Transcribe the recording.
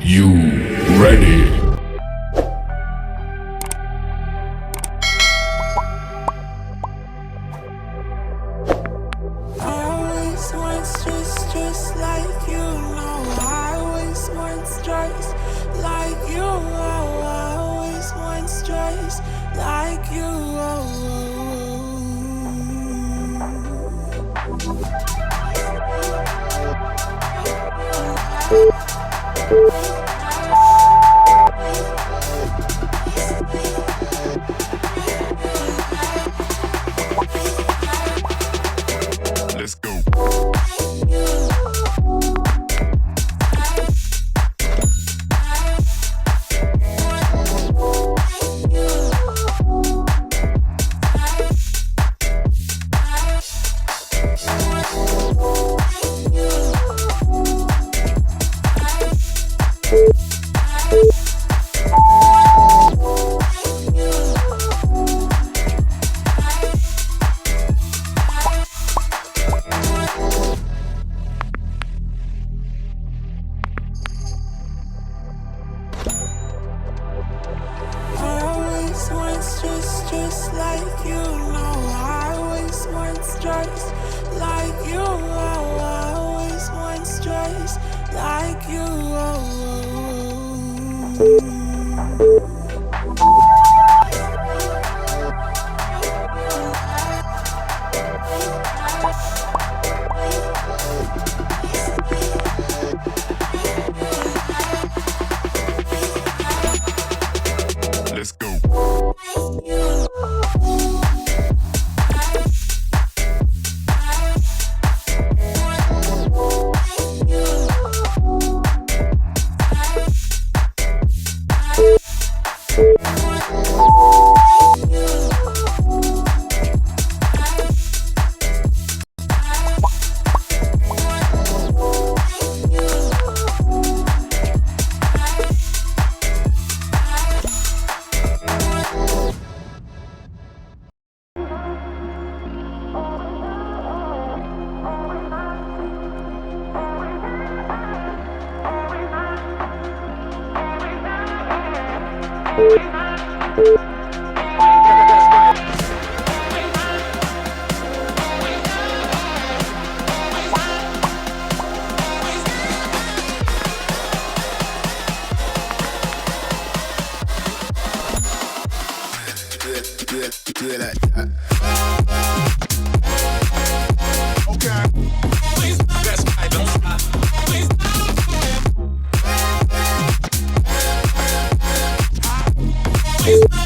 You ready? Always wants just like you know. I always wants just like you. Always wants just like you. Let's go. Always wants just like you know. I always wants just like you. Always wants just like you. Let's go. Please.